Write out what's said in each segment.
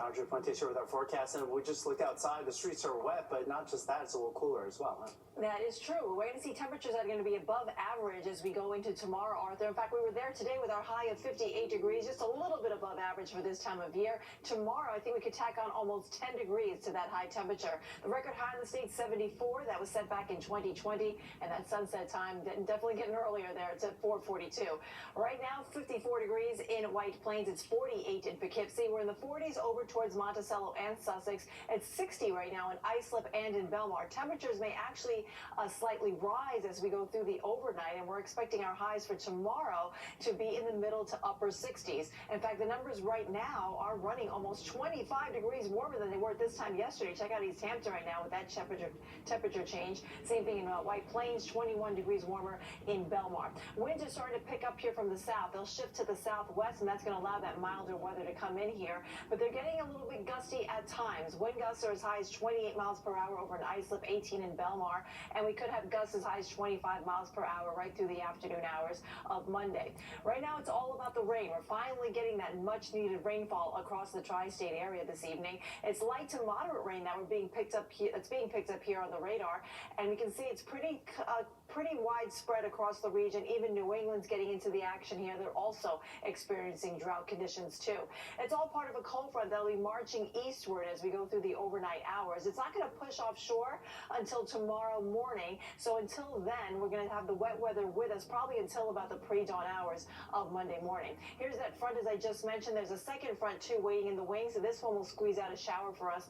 Audrey Fuentes here with our forecast, and we just looked outside. The streets are wet, but not just that, it's a little cooler as well. Huh? That is true. We're waiting to see temperatures that are going to be above average as we go into tomorrow, Arthur. In fact, we were there today with our high of 58 degrees, just a little bit above average for this time of year. Tomorrow, I think we could tack on almost 10 degrees to that high temperature. The record high in the state, 74. That was set back in 2020, and that sunset time definitely getting earlier there. It's at 4:42. Right now, 54 degrees in White Plains. It's 48 in Poughkeepsie. We're in the 40s over towards Monticello and Sussex. It's 60 right now in Islip and in Belmar. Temperatures may actually slightly rise as we go through the overnight, and we're expecting our highs for tomorrow to be in the middle to upper 60s. In fact, the numbers right now are running almost 25 degrees warmer than they were at this time yesterday. Check out East Hampton right now with that temperature change. Same thing in White Plains, 21 degrees warmer in Belmar. Winds are starting to pick up here from the south. They'll shift to the southwest, and that's going to allow that milder weather to come in here. But they're getting a little bit gusty at times. Wind gusts are as high as 28 miles per hour over in Islip, 18 in Belmar, and we could have gusts as high as 25 miles per hour right through the afternoon hours of Monday. Right now, it's all about the rain. We're finally getting that much-needed rainfall across the tri-state area this evening. It's light to moderate rain that we're being picked up here. It's being picked up here on the radar, and we can see it's pretty widespread across the region. Even New England's getting into the action here. They're also experiencing drought conditions too. It's all part of a cold front that'll be marching eastward as we go through the overnight hours. It's not going to push offshore until tomorrow morning. So until then, we're going to have the wet weather with us probably until about the pre-dawn hours of Monday morning. Here's that front, as I just mentioned. There's a second front too waiting in the wings. So this one will squeeze out a shower for us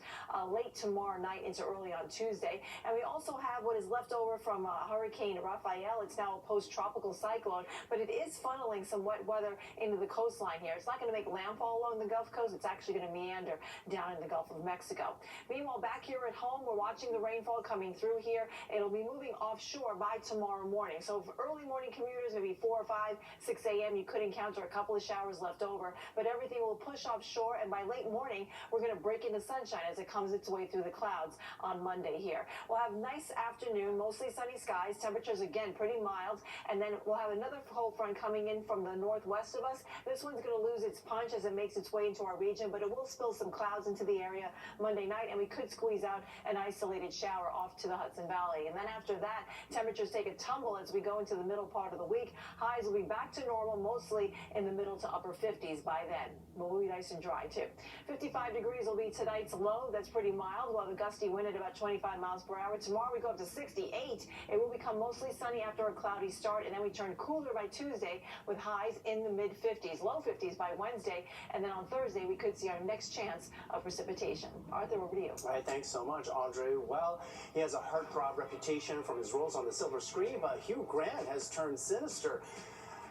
late tomorrow night into early on Tuesday. And we also have what is left over from Hurricane Rafael. It's now a post-tropical cyclone, but it is funneling some wet weather into the coastline here. It's not going to make landfall along the Gulf Coast. It's actually going to meander down in the Gulf of Mexico. Meanwhile, back here at home, we're watching the rainfall coming through here. It'll be moving offshore by tomorrow morning. So for early morning commuters, maybe 4 or 5, 6 a.m., you could encounter a couple of showers left over, but everything will push offshore, and by late morning, we're going to break into sunshine as it comes its way through the clouds on Monday here. We'll have nice afternoon, mostly sunny skies. Temperatures, again, pretty mild, and then we'll have another cold front coming in from the northwest of us. This one's going to lose its punch as it makes its way into our region, but it will spill some clouds into the area Monday night, and we could squeeze out an isolated shower off to the Hudson Valley. And then after that, temperatures take a tumble as we go into the middle part of the week. Highs will be back to normal, mostly in the middle to upper 50s by then. We'll be nice and dry, too. 55 degrees will be tonight's low. That's pretty mild. We'll have a gusty wind at about 25 miles per hour. Tomorrow, we go up to 68. It will become mostly sunny after a cloudy start, and then we turn cooler by Tuesday with highs in the mid-50s, low 50s by Wednesday, and then on Thursday, we could see our next chance of precipitation. Arthur, over to you. All right, thanks so much, Audrey. Well, he has a heartthrob reputation from his roles on the silver screen, but Hugh Grant has turned sinister.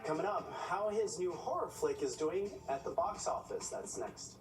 Coming up, how his new horror flick is doing at the box office. That's next.